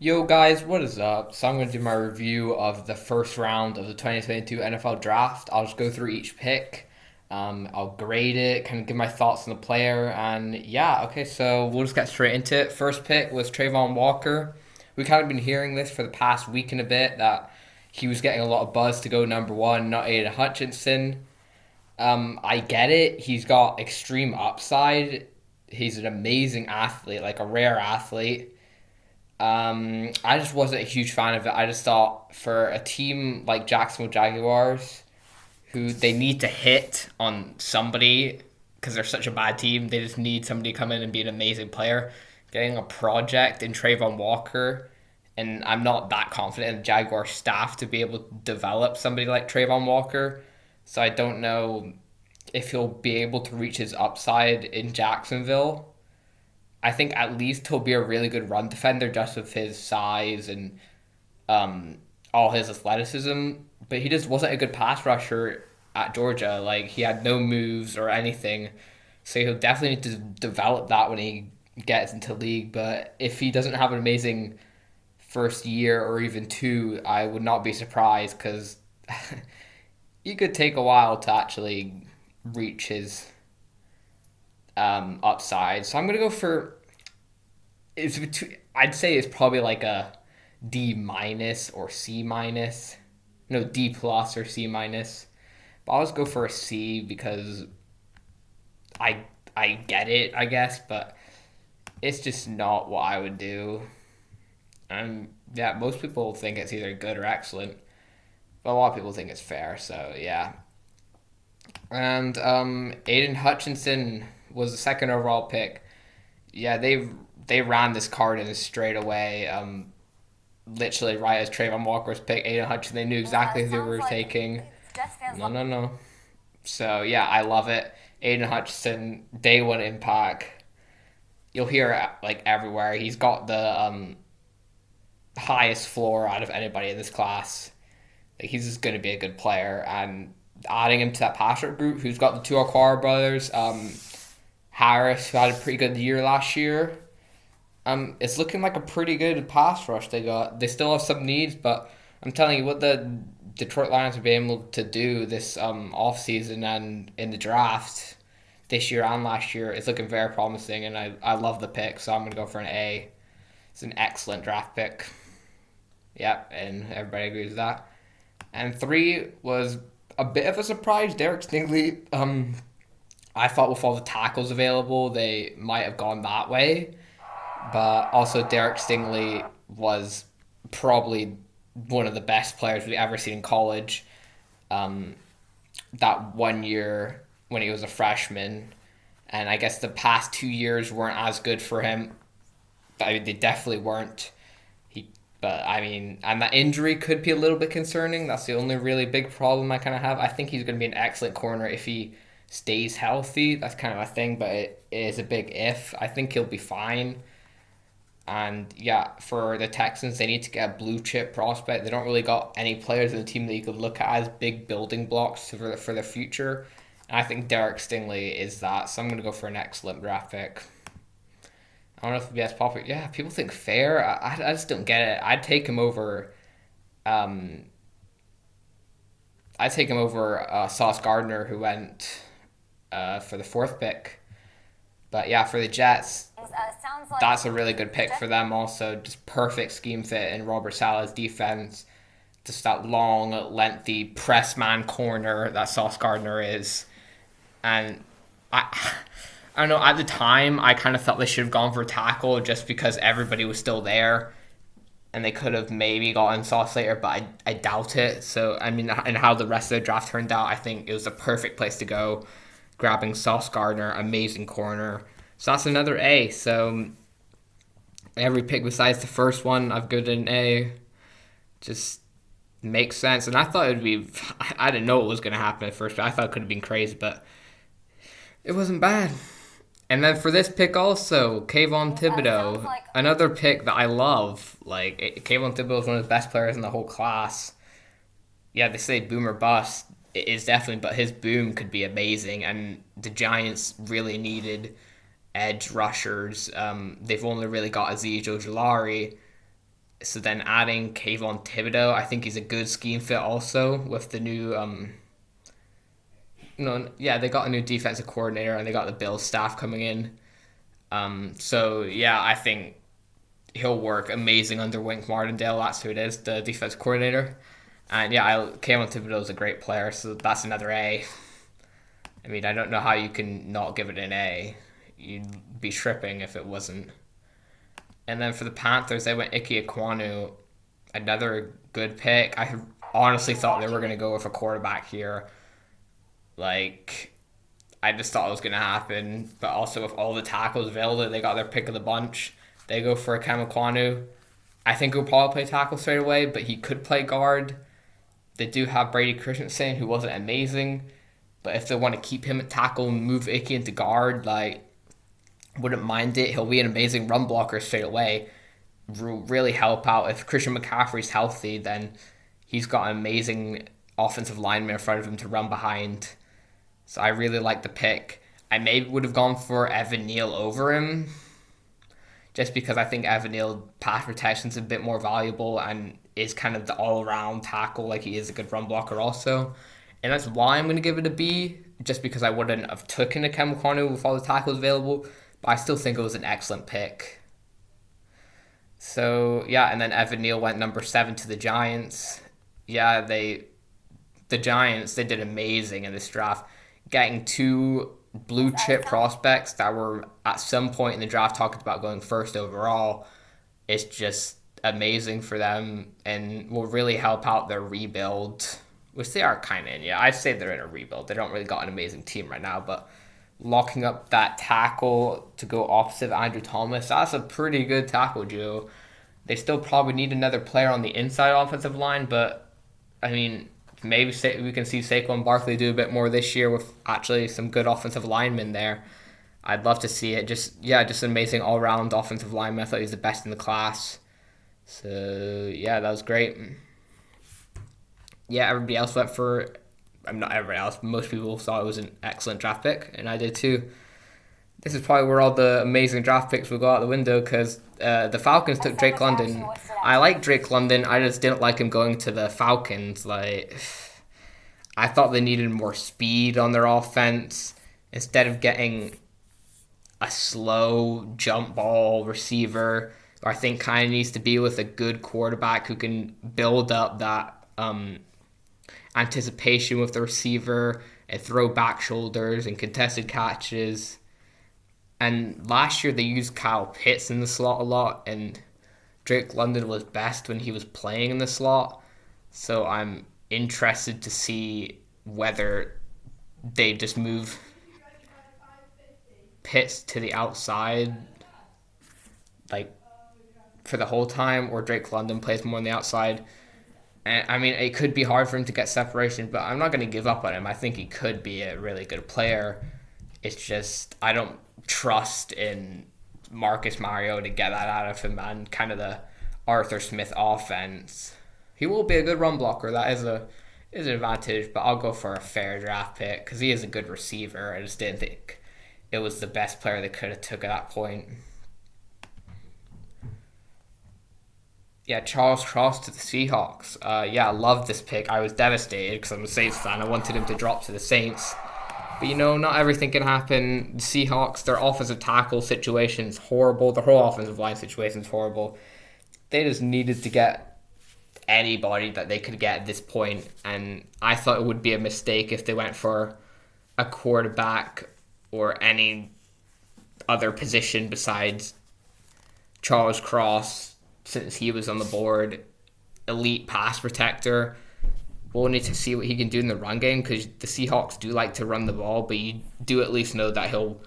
Yo guys, what is up? So I'm going to do my review of the first round of the 2022 NFL Draft. I'll just go through each pick. I'll grade it, kind of give my thoughts on the player, and yeah, okay, so we'll just get straight into it. First pick was Trayvon Walker. We kind of been hearing this for the past week and a bit that he was getting a lot of buzz to go number one, not Aiden Hutchinson. I get it. He's got extreme upside. He's an amazing athlete, like a rare athlete. I just wasn't a huge fan of it. I just thought for a team like Jacksonville Jaguars, who they need to hit on somebody because they're such a bad team, they just need somebody to come in and be an amazing player. Getting a project in Trayvon Walker, and I'm not that confident in the Jaguar staff to be able to develop somebody like Trayvon Walker. So I don't know if he'll be able to reach his upside in Jacksonville. I think at least he'll be a really good run defender just with his size and all his athleticism. But he just wasn't a good pass rusher at Georgia. Like, he had no moves or anything. So he'll definitely need to develop that when he gets into league. But if he doesn't have an amazing first year or even two, I would not be surprised because he could take a while to actually reach his upside. So I'm gonna go for I'd say it's probably like a D minus or C minus. No, D plus or C minus. But I'll just go for a C because I get it, I guess, but it's just not what I would do. Yeah, most people think it's either good or excellent, but a lot of people think it's fair. So yeah. And Aiden Hutchinson was the second overall pick. Yeah, they ran this card in straight away. Literally right as Trayvon Walker was picked, Aiden Hutchinson, they knew exactly who they were taking. No. So yeah, I love it. Aiden Hutchinson, day one impact. You'll hear it like everywhere. He's got the highest floor out of anybody in this class. Like, he's just going to be a good player, and adding him to that pass rush group, who's got the two Aquara brothers, Harris, who had a pretty good year last year. It's looking like a pretty good pass rush they got. They still have some needs, but I'm telling you what the Detroit Lions have been able to do this offseason and in the draft this year and last year is looking very promising, and I love the pick, so I'm going to go for an A. It's an excellent draft pick. Yep, and everybody agrees with that. And three was a bit of a surprise. Derek Stingley, I thought with all the tackles available, they might have gone that way. But also Derek Stingley was probably one of the best players we've ever seen in college. That one year when he was a freshman. And I guess the past 2 years weren't as good for him. I mean, they definitely weren't. But I mean, and that injury could be a little bit concerning. That's the only really big problem I kind of have. I think he's going to be an excellent corner if he stays healthy. That's kind of a thing, but it is a big if. I think he'll be fine. And yeah, for the Texans, they need to get a blue chip prospect. They don't really got any players in the team that you could look at as big building blocks for the future. And I think Derek Stingley is that. So I'm going to go for an excellent draft pick. I don't know if it'd be as popular. Yeah, people think fair. I just don't get it. I'd take him over Sauce Gardner, who went for the fourth pick. But yeah, for the Jets, that's a really good pick for them also. Just perfect scheme fit in Robert Saleh's defense. Just that long, lengthy press man corner that Sauce Gardner is. And I don't know, at the time, I kind of thought they should have gone for tackle just because everybody was still there. And they could have maybe gotten Sauce later, but I doubt it. So, I mean, and how the rest of the draft turned out, I think it was the perfect place to go. Grabbing Sauce Gardner, amazing corner. So that's another A. So every pick besides the first one, I've given an A. Just makes sense. And I thought it would be, I didn't know what was going to happen at first, but I thought it could have been crazy, but it wasn't bad. And then for this pick also, Kayvon Thibodeaux, another pick that I love. Like, Kayvon Thibodeaux is one of the best players in the whole class. Yeah, they say boom or bust. It is definitely, but his boom could be amazing. And the Giants really needed edge rushers. They've only really got Azeez Ojulari. So then adding Kayvon Thibodeaux, I think he's a good scheme fit also with the new no, yeah, they got a new defensive coordinator and they got the Bills staff coming in. So yeah, I think he'll work amazing under Wink Martindale. That's who it is, the defensive coordinator. And yeah, Kayvon Thibodeaux is a great player, so that's another A. I mean, I don't know how you can not give it an A. You'd be tripping if it wasn't. And then for the Panthers, they went Ike Ekwonu, another good pick. I honestly thought they were going to go with a quarterback here. Like, I just thought it was going to happen. But also with all the tackles available, they got their pick of the bunch. They go for Ike Ekwonu. I think he'll probably play tackle straight away, but he could play guard. They do have Brady Christensen, who wasn't amazing. But if they want to keep him at tackle and move Ike into guard, like, wouldn't mind it. He'll be an amazing run blocker straight away. Will really help out. If Christian McCaffrey's healthy, then he's got an amazing offensive lineman in front of him to run behind. So I really like the pick. I maybe would have gone for Evan Neal over him, just because I think Evan Neal pass protection's a bit more valuable and is kind of the all-around tackle. Like, he is a good run blocker also. And that's why I'm going to give it a B, just because I wouldn't have taken a Ekwonu with all the tackles available. But I still think it was an excellent pick. So, yeah, and then Evan Neal went number 7 to the Giants. Yeah, the Giants, they did amazing in this draft. Getting 2 blue chip prospects that were at some point in the draft talked about going first overall. It's just amazing for them and will really help out their rebuild, which they are kind of in. Yeah, I'd say they're in a rebuild. They don't really got an amazing team right now, but locking up that tackle to go opposite Andrew Thomas, that's a pretty good tackle duo. They still probably need another player on the inside offensive line, but I mean, maybe we can see Saquon Barkley do a bit more this year with actually some good offensive linemen there. I'd love to see it. Just an amazing all-round offensive lineman. I thought he was the best in the class. So, yeah, that was great. Yeah, everybody else went for... not everybody else, but most people thought it was an excellent draft pick, and I did too. This is probably where all the amazing draft picks will go out the window, because the Falcons took Drake London. I like Drake London, I just didn't like him going to the Falcons. Like, I thought they needed more speed on their offense instead of getting a slow jump ball receiver. I think kind of needs to be with a good quarterback who can build up that anticipation with the receiver and throw back shoulders and contested catches. And last year they used Kyle Pitts in the slot a lot, and Drake London was best when he was playing in the slot. So I'm interested to see whether they just move Pitts to the outside, like, for the whole time, or Drake London plays more on the outside. And I mean, it could be hard for him to get separation, but I'm not going to give up on him. I think he could be a really good player. It's just, I don't trust in Marcus Mariota to get that out of him and kind of the Arthur Smith offense. He will be a good run blocker. That is an advantage, but I'll go for a fair draft pick because he is a good receiver. I just didn't think it was the best player they could have took at that point. Yeah, Charles Cross to the Seahawks. I love this pick. I was devastated because I'm a Saints fan. I wanted him to drop to the Saints. But, not everything can happen. The Seahawks, their offensive tackle situation is horrible. Their whole offensive line situation is horrible. They just needed to get anybody that they could get at this point. And I thought it would be a mistake if they went for a quarterback or any other position besides Charles Cross, since he was on the board. Elite pass protector. We'll need to see what he can do in the run game because the Seahawks do like to run the ball, but you do at least know that he'll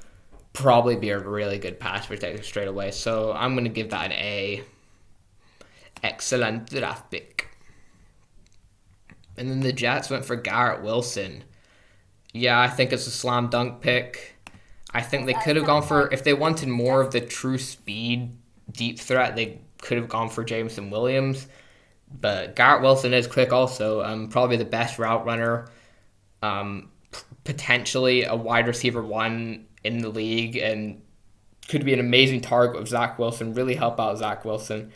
probably be a really good pass protector straight away. So I'm going to give that an A. Excellent draft pick. And then the Jets went for Garrett Wilson. Yeah, I think it's a slam dunk pick. I think they could have gone for, if they wanted more of the true speed deep threat, they could have gone for Jameson Williams. But Garrett Wilson is quick also. Probably the best route runner. Potentially a wide receiver 1 in the league, and could be an amazing target of Zach Wilson. Really help out Zach Wilson.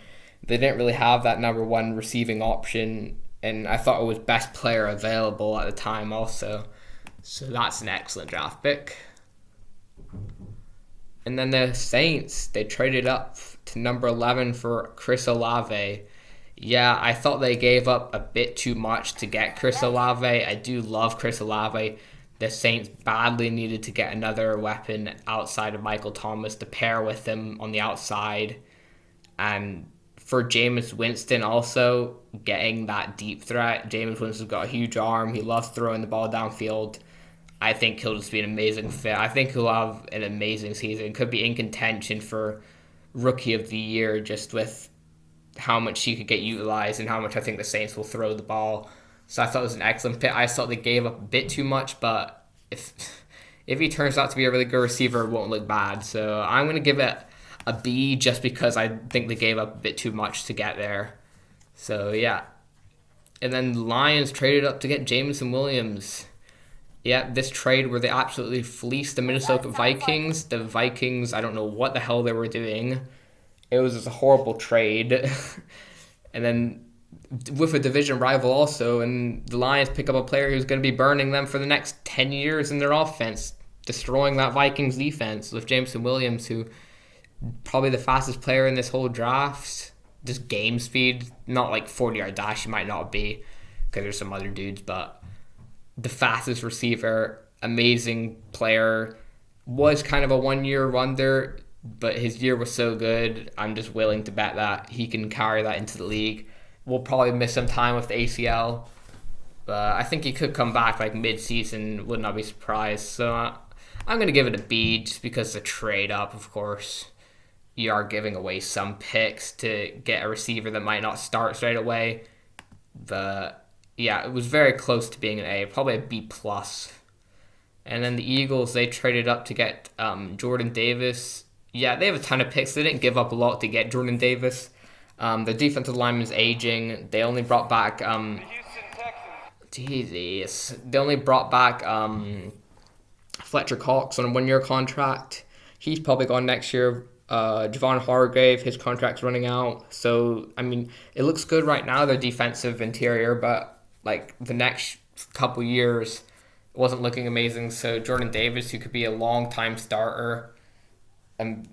They didn't really have that number one receiving option, and I thought it was best player available at the time also. So that's an excellent draft pick. And then the Saints, they traded up to number 11 for Chris Olave. Yeah, I thought they gave up a bit too much to get Chris Olave. I do love Chris Olave. The Saints badly needed to get another weapon outside of Michael Thomas to pair with him on the outside. And for Jameis Winston also, getting that deep threat. Jameis Winston's got a huge arm. He loves throwing the ball downfield. I think he'll just be an amazing fit. I think he'll have an amazing season. Could be in contention for Rookie of the Year just with how much he could get utilized and how much I think the Saints will throw the ball. So I thought it was an excellent pick. I thought they gave up a bit too much, but if he turns out to be a really good receiver, it won't look bad. So I'm going to give it a B just because I think they gave up a bit too much to get there. So yeah. And then the Lions traded up to get Jameson Williams. Yeah, this trade where they absolutely fleeced the Minnesota Vikings. The Vikings, I don't know what the hell they were doing. It was just a horrible trade. And then with a division rival also, and the Lions pick up a player who's going to be burning them for the next 10 years in their offense, destroying that Vikings defense with Jameson Williams, who probably the fastest player in this whole draft. Just game speed, not like 40-yard dash, he might not be, because there's some other dudes, but the fastest receiver, amazing player, was kind of a one-year wonder, but his year was so good, I'm just willing to bet that he can carry that into the league. We'll probably miss some time with the ACL, but I think he could come back like mid-season, would not be surprised. So I'm going to give it a B just because it's a trade-up, of course. You are giving away some picks to get a receiver that might not start straight away, but yeah, it was very close to being an A, probably a B+. And then the Eagles, they traded up to get Jordan Davis. Yeah, they have a ton of picks. They didn't give up a lot to get Jordan Davis. The defensive lineman's aging. They only brought back They only brought back Fletcher Cox on a one-year contract. He's probably gone next year. Javon Hargrave, his contract's running out. So, I mean, it looks good right now, their defensive interior, but like the next couple years it wasn't looking amazing. So Jordan Davis, who could be a long-time starter, and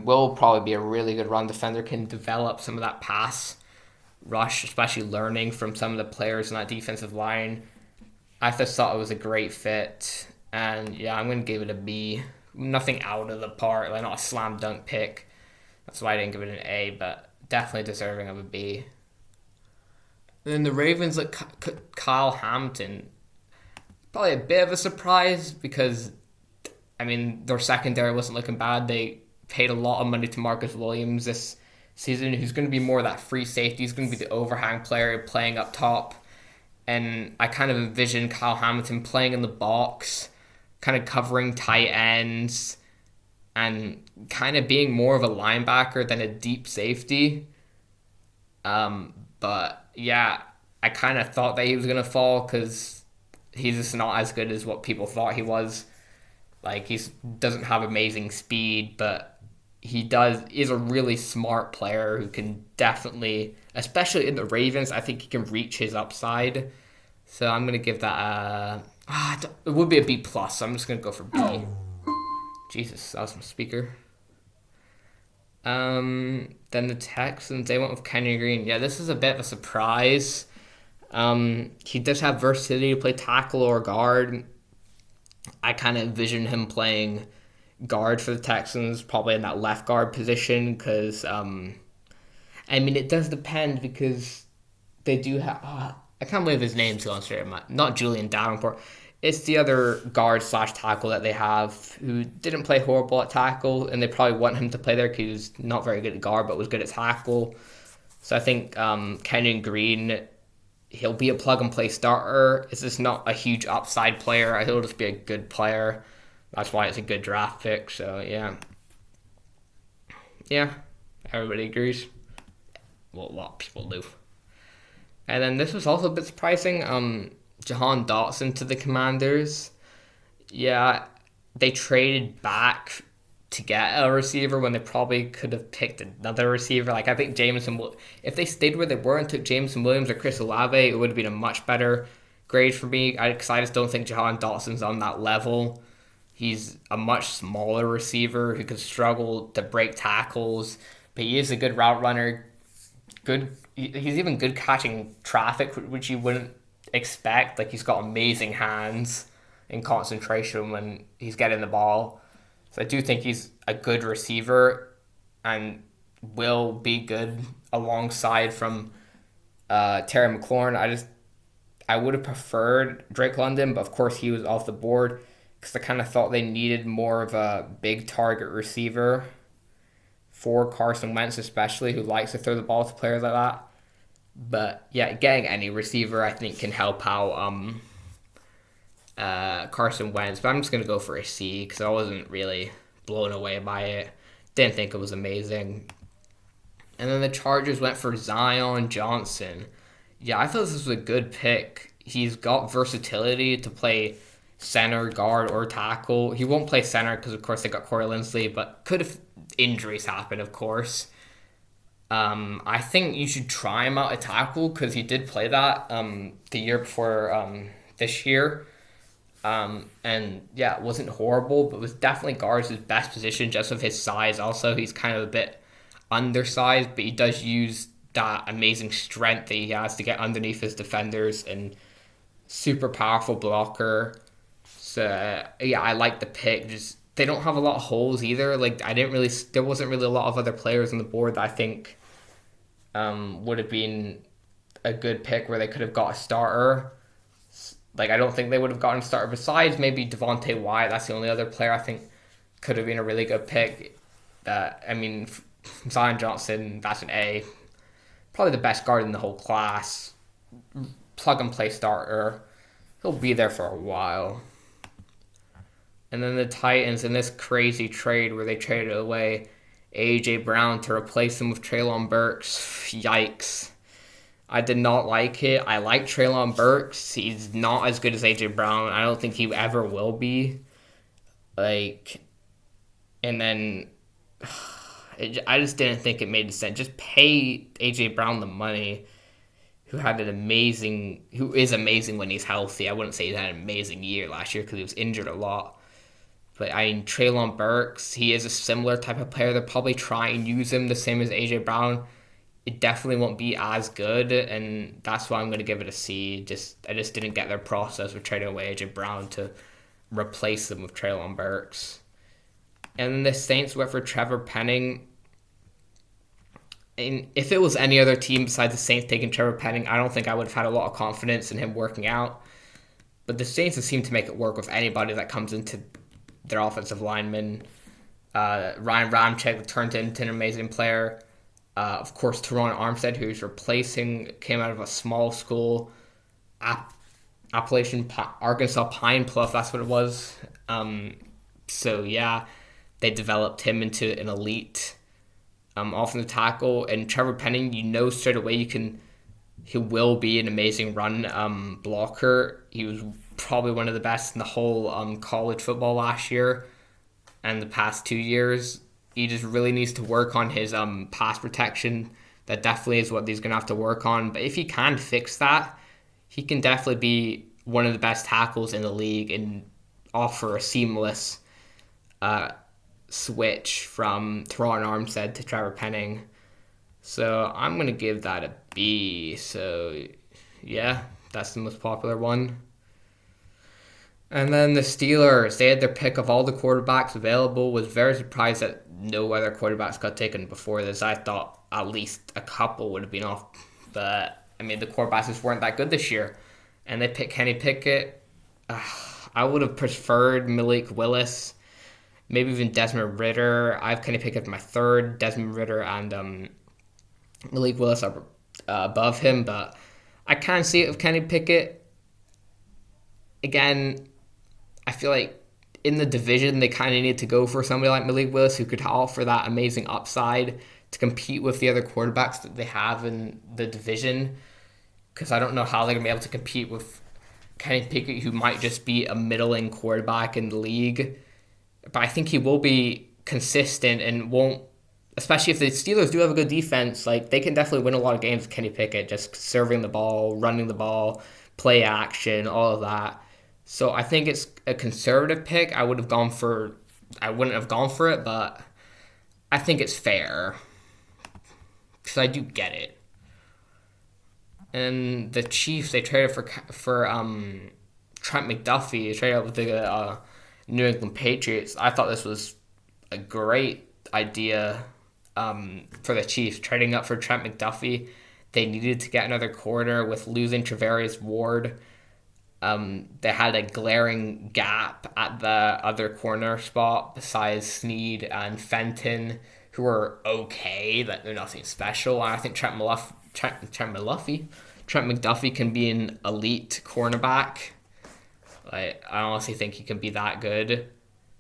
will probably be a really good run defender, can develop some of that pass rush, especially learning from some of the players in that defensive line. I just thought it was a great fit, and yeah, I'm going to give it a B. Nothing out of the park, like not a slam dunk pick. That's why I didn't give it an A, but definitely deserving of a B. And then the Ravens let Kyle Hamilton. Probably a bit of a surprise because, I mean, their secondary wasn't looking bad. They paid a lot of money to Marcus Williams this season, who's going to be more of that free safety. He's going to be the overhang player playing up top. And I kind of envision Kyle Hamilton playing in the box, kind of covering tight ends, and kind of being more of a linebacker than a deep safety. But yeah, I kind of thought that he was going to fall because he's just not as good as what people thought he was. Like, he doesn't have amazing speed, but is a really smart player who can definitely, especially in the Ravens, I think he can reach his upside. So I'm going to give that it would be a B+, so I'm just going to go for B. Jesus, that was my speaker. Then the Texans, they went with Kenyon Green. Yeah, this is a bit of a surprise. He does have versatility to play tackle or guard. I kind of envision him playing guard for the Texans, probably in that left guard position, because, it does depend because they do have... I can't believe his name's gone straight in my... Not Julian Davenport. It's the other guard/tackle that they have who didn't play horrible at tackle, and they probably want him to play there because he was not very good at guard but was good at tackle. So I think Kenyon Green, he'll be a plug-and-play starter. It's just not a huge upside player. He'll just be a good player. That's why it's a good draft pick. So, yeah. Yeah, everybody agrees. Well, a lot of people do. And then this was also a bit surprising. Jahan Dotson to the Commanders. Yeah, they traded back to get a receiver when they probably could have picked another receiver. Like I think if they stayed where they were and took Jameson Williams or Chris Olave, it would have been a much better grade for me. Because I just don't think Jahan Dotson's on that level. He's a much smaller receiver who could struggle to break tackles, but he is a good route runner. He's even good catching traffic, which you wouldn't expect. Like he's got amazing hands and concentration when he's getting the ball. So I do think he's a good receiver and will be good alongside from Terry McLaurin. I would have preferred Drake London, but of course he was off the board because I kind of thought they needed more of a big target receiver for Carson Wentz, especially, who likes to throw the ball to players like that. But yeah, getting any receiver I think can help out Carson Wentz. But I'm just going to go for a C because I wasn't really blown away by it. Didn't think it was amazing. And then the Chargers went for Zion Johnson. Yeah, I thought this was a good pick. He's got versatility to play center, guard, or tackle. He won't play center because, of course, they got Corey Linsley, but could if injuries happen, of course. I think you should try him out at tackle because he did play that the year before this year. And yeah, it wasn't horrible, but was definitely guards his best position just of his size. Also, he's kind of a bit undersized, but he does use that amazing strength that he has to get underneath his defenders and super powerful blocker. So yeah, I like the pick. Just they don't have a lot of holes either. Like there wasn't really a lot of other players on the board that I think would have been a good pick where they could have got a starter. Like I don't think they would have gotten a starter besides maybe Devante Wyatt. That's the only other player I think could have been a really good pick. Zion Johnson, that's an A. Probably the best guard in the whole class. Plug and play starter. He'll be there for a while. And then the Titans in this crazy trade where they traded away A.J. Brown to replace him with Treylon Burks. Yikes. I did not like it. I like Treylon Burks. He's not as good as A.J. Brown. I don't think he ever will be. And then I just didn't think it made sense. Just pay A.J. Brown the money, who is amazing when he's healthy. I wouldn't say he had an amazing year last year because he was injured a lot. But Treylon Burks, he is a similar type of player. They'll probably try and use him the same as A.J. Brown. It definitely won't be as good, and that's why I'm going to give it a C. I just didn't get their process with trading away A.J. Brown to replace them with Treylon Burks. And then the Saints went for Trevor Penning. And if it was any other team besides the Saints taking Trevor Penning, I don't think I would have had a lot of confidence in him working out. But the Saints have seemed to make it work with anybody that comes into their offensive lineman. Ryan Ramczyk turned into an amazing player. Of course, Teron Armstead, who's replacing, came out of a small school, Arkansas Pine Bluff, that's what it was. So yeah, they developed him into an elite offensive tackle. And Trevor Penning, straight away he will be an amazing run blocker. He was probably one of the best in the whole college football last year and the past 2 years. He just really needs to work on his pass protection. That definitely is what he's going to have to work on. But if he can fix that, he can definitely be one of the best tackles in the league and offer a seamless switch from Teron Armstead to Trevor Penning. So I'm going to give that a B. So yeah, that's the most popular one. And then the Steelers, they had their pick of all the quarterbacks available. Was very surprised that no other quarterbacks got taken before this. I thought at least a couple would have been off. But, the quarterbacks just weren't that good this year. And they picked Kenny Pickett. I would have preferred Malik Willis. Maybe even Desmond Ridder. I have Kenny Pickett my third. Desmond Ridder and Malik Willis are above him. But I can't see it with Kenny Pickett. Again, I feel like in the division, they kind of need to go for somebody like Malik Willis who could offer that amazing upside to compete with the other quarterbacks that they have in the division. Because I don't know how they're going to be able to compete with Kenny Pickett, who might just be a middling quarterback in the league. But I think he will be consistent and won't, especially if the Steelers do have a good defense, like they can definitely win a lot of games with Kenny Pickett, just serving the ball, running the ball, play action, all of that. So I think it's a conservative pick. I wouldn't have gone for it, but I think it's fair because I do get it. And the Chiefs, they traded for Trent McDuffie. They traded up with the New England Patriots. I thought this was a great idea for the Chiefs, trading up for Trent McDuffie. They needed to get another corner with losing Travarius Ward. They had a glaring gap at the other corner spot besides Snead and Fenton, who were okay, but they're nothing special. And I think Trent McDuffie can be an elite cornerback. I honestly think he can be that good.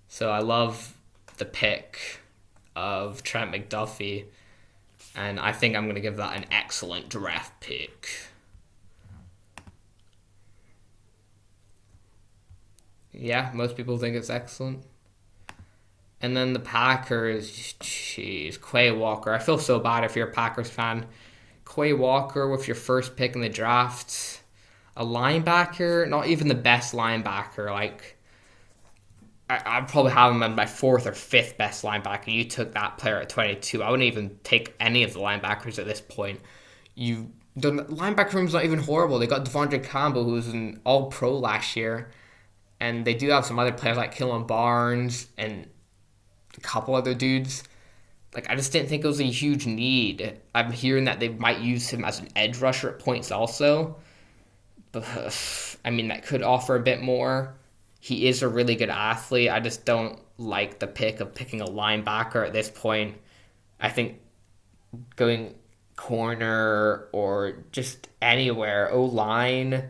So I love the pick of Trent McDuffie, and I think I'm going to give that an excellent draft pick. Yeah, most people think it's excellent. And then the Packers, jeez, Quail Walker. I feel so bad if you're a Packers fan. Quail Walker with your first pick in the draft. A linebacker, not even the best linebacker. Like, I'd probably have him as my fourth or fifth best linebacker. You took that player at 22. I wouldn't even take any of the linebackers at this point. The linebacker room's not even horrible. They got Devontae Campbell, who was an All-Pro last year. And they do have some other players like Kellen Barnes and a couple other dudes. Like, I just didn't think it was a huge need. I'm hearing that they might use him as an edge rusher at points also. But, I mean, that could offer a bit more. He is a really good athlete. I just don't like the pick of picking a linebacker at this point. I think going corner or just anywhere, O-line,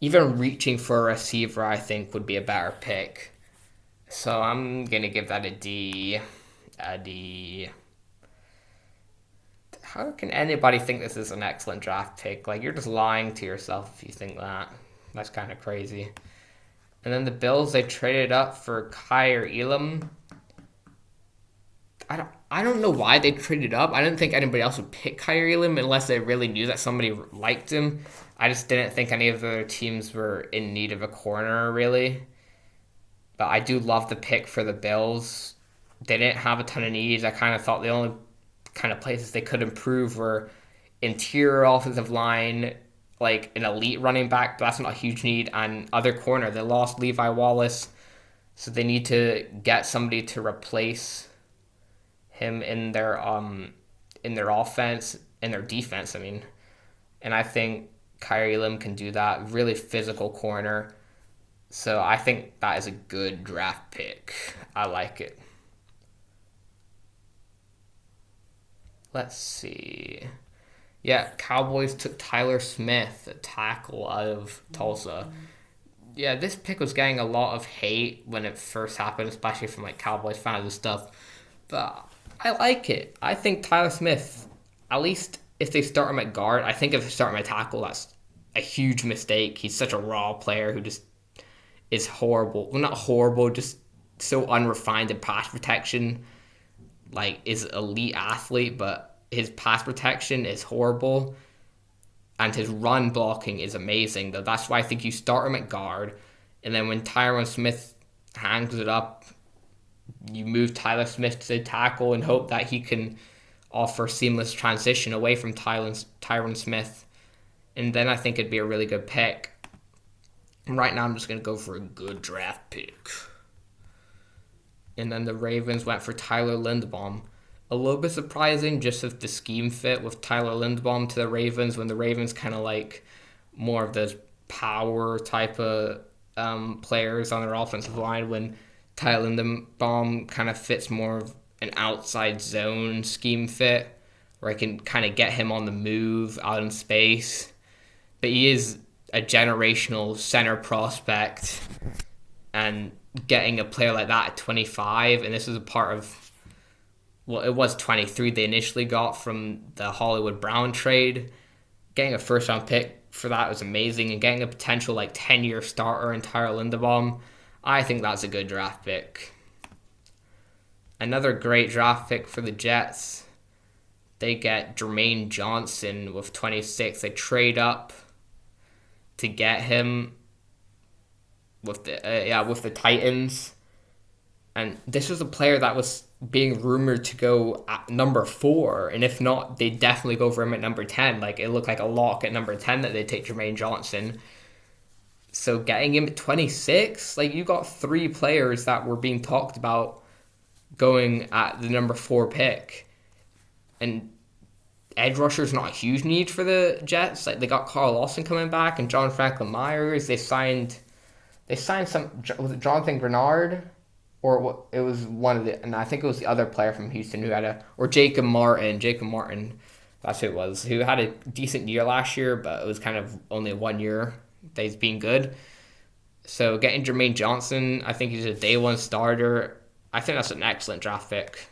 even reaching for a receiver, I think, would be a better pick. So I'm going to give that a D. A D. How can anybody think this is an excellent draft pick? Like, you're just lying to yourself if you think that. That's kind of crazy. And then the Bills, they traded up for Kyer Elam. I don't know why they traded up. I didn't think anybody else would pick Kyer Elam unless they really knew that somebody liked him. I just didn't think any of the other teams were in need of a corner, really. But I do love the pick for the Bills. They didn't have a ton of needs. I kind of thought the only kind of places they could improve were interior offensive line, like an elite running back, but that's not a huge need, and other corner. They lost Levi Wallace, so they need to get somebody to replace him in their offense, in their defense, I mean. And I think Kyer Elam can do that. Really physical corner. So I think that is a good draft pick. I like it. Let's see. Yeah, Cowboys took Tyler Smith, a tackle out of Tulsa. Yeah, this pick was getting a lot of hate when it first happened, especially from like Cowboys fans and stuff. But I like it. I think Tyler Smith, at least if they start him at guard, I think if they start him at tackle, that's a huge mistake. He's such a raw player who just is horrible. Well, not horrible, just so unrefined in pass protection. Like, is an elite athlete, but his pass protection is horrible. And his run blocking is amazing. Though that's why I think you start him at guard. And then when Tyron Smith hangs it up, you move Tyler Smith to the tackle and hope that he can offer seamless transition away from Tyron Smith. And then I think it'd be a really good pick. And right now I'm just going to go for a good draft pick. And then the Ravens went for Tyler Linderbaum. A little bit surprising just if the scheme fit with Tyler Linderbaum to the Ravens, when the Ravens kind of like more of those power type of players on their offensive line, when Tyler Linderbaum kind of fits more of an outside zone scheme fit where I can kind of get him on the move out in space. But he is a generational center prospect, and getting a player like that at 25, and this is a part of, well, it was 23 they initially got from the Hollywood Brown trade. Getting a first round pick for that was amazing, and getting a potential like 10-year starter in Tyler Linderbaum, I think that's a good draft pick. Another great draft pick for the Jets. They get Jermaine Johnson with 26. They trade up to get him with the Titans. And this was a player that was being rumored to go at number 4, and if not, they definitely go for him at number 10. Like, it looked like a lock at number 10 that they take Jermaine Johnson. So getting him at 26, like, you got 3 players that were being talked about going at the number 4 pick. And edge rusher's not a huge need for the Jets. Like, they got Carl Lawson coming back and John Franklin Myers. They signed some, was it Jonathan Grenard? Or what? It was one of the, and I think it was the other player from Houston who had or Jacob Martin, that's who it was, who had a decent year last year, but it was kind of only 1 year that he's been good. So getting Jermaine Johnson, I think he's a day one starter. I think that's an excellent draft pick.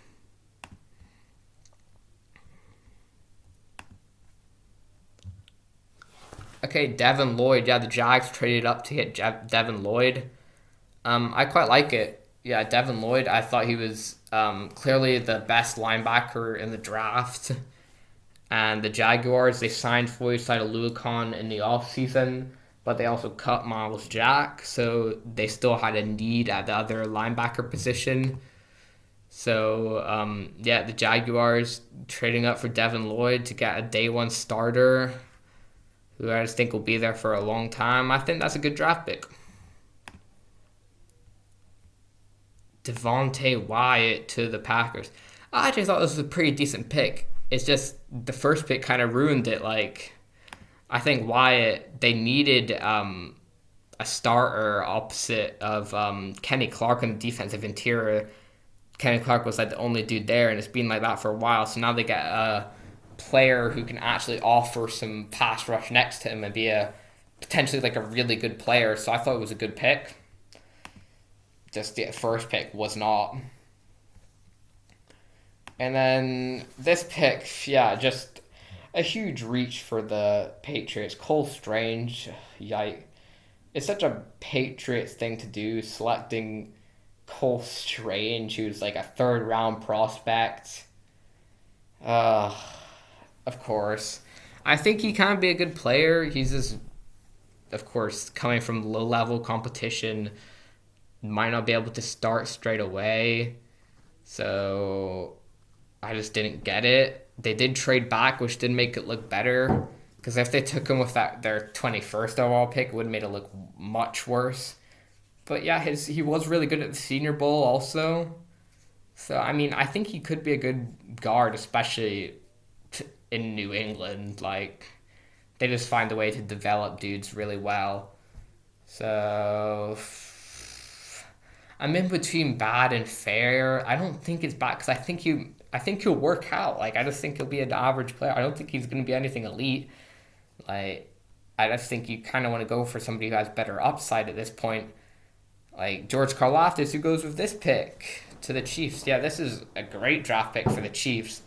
Okay, Devin Lloyd. Yeah, the Jags traded up to get Devin Lloyd. I quite like it. Yeah, Devin Lloyd, I thought he was clearly the best linebacker in the draft. And the Jaguars, they signed Aluakon in the offseason, but they also cut Miles Jack, so they still had a need at the other linebacker position. So, the Jaguars trading up for Devin Lloyd to get a day one starter, who I just think will be there for a long time. I think that's a good draft pick. Devante Wyatt to the Packers. I actually thought this was a pretty decent pick. It's just the first pick kind of ruined it. Like, I think Wyatt, they needed a starter opposite of Kenny Clark in the defensive interior. Kenny Clark was like the only dude there, and it's been like that for a while. So now they get a player who can actually offer some pass rush next to him and be potentially like a really good player. So I thought it was a good pick. Just the first pick was not. And then this pick, just a huge reach for the Patriots. Cole Strange, yikes. It's such a Patriots thing to do, selecting Cole Strange, who's like a 3rd round prospect. Of course. I think he can be a good player. He's just, of course, coming from low level competition, might not be able to start straight away. So I just didn't get it. They did trade back, which did make it look better. Because if they took him with their 21st overall pick, it would have made it look much worse. But yeah, he was really good at the Senior Bowl also. So, I mean, I think he could be a good guard, especially in New England. Like, they just find a way to develop dudes really well. So I'm in between bad and fair. I don't think it's bad because I think he'll work out. Like, I just think he'll be an average player. I don't think he's going to be anything elite. Like, I just think you kind of want to go for somebody who has better upside at this point. Like George Karlaftis, who goes with this pick to the Chiefs. Yeah, this is a great draft pick for the Chiefs.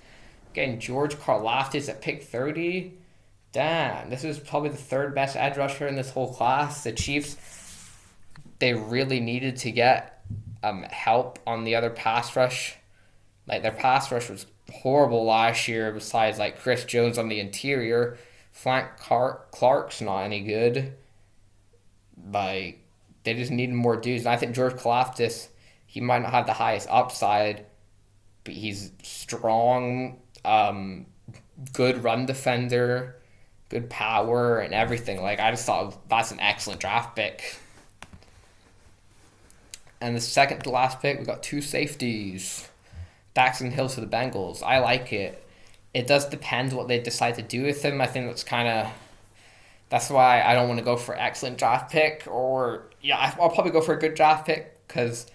Getting George Karlaftis at pick 30. Damn, this is probably the 3rd best edge rusher in this whole class. The Chiefs, they really needed to get help on the other pass rush. Like, their pass rush was horrible last year, besides like Chris Jones on the interior. Frank Clark's not any good. Like, they just needed more dudes. And I think George Karlaftis, he might not have the highest upside, but he's strong, good run defender, good power and everything. Like, I just thought that's an excellent draft pick. And the second to last pick, we got 2 safeties. Daxton Hill to the Bengals. I like it. It does depend what they decide to do with him. I think that's why I don't want to go for excellent draft pick. Or, I'll probably go for a good draft pick because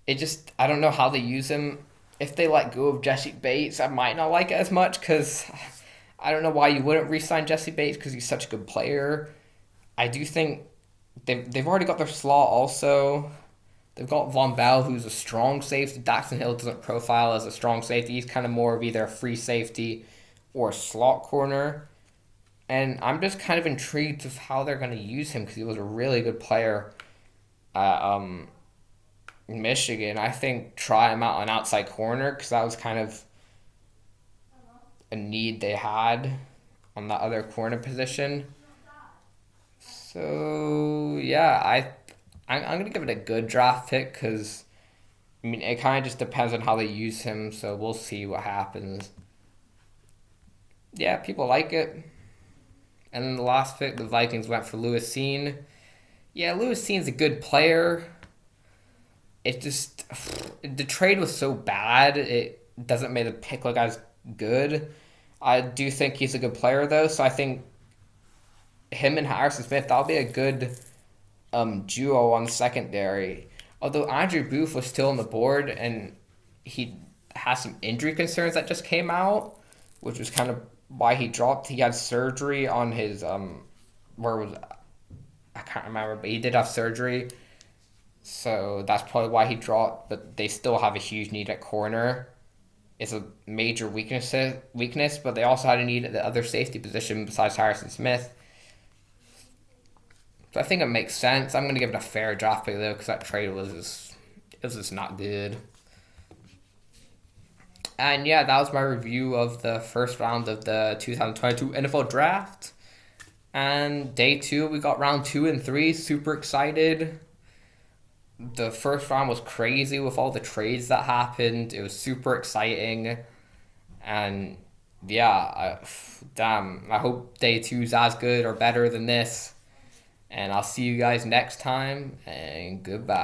I don't know how they use him. If they let go of Jesse Bates, I might not like it as much because I don't know why you wouldn't re-sign Jesse Bates because he's such a good player. I do think they've already got their slot also. They've got Von Bell, who's a strong safety. Daxton Hill doesn't profile as a strong safety. He's kind of more of either a free safety or a slot corner. And I'm just kind of intrigued of how they're going to use him because he was a really good player at Michigan, I think try him out on outside corner because that was kind of a need they had on the other corner position. So yeah, I'm gonna give it a good draft pick because I mean it kind of just depends on how they use him. So we'll see what happens. Yeah, people like it. And then the last pick, the Vikings went for Lewis Cine. Yeah, Lewis Cine's a good player. It just the trade was so bad. It doesn't make the pick look as good. I do think he's a good player though, so I think him and Harrison Smith that'll be a good duo on the secondary. Although Andrew Booth was still on the board and he has some injury concerns that just came out, which was kind of why he dropped. He had surgery on his where was I can't remember, but he did have surgery, so that's probably why he dropped. But they still have a huge need at corner. It's a major weakness, but they also had a need at the other safety position besides Harrison Smith. So I think it makes sense. I'm gonna give it a fair draft pick though, because that trade was just not good. And yeah, that was my review of the first round of the 2022 NFL Draft. And day two, we got round 2 and 3. Super excited. The first round was crazy with all the trades that happened. It was super exciting. And yeah, damn, I hope day two's as good or better than this. And I'll see you guys next time, and goodbye.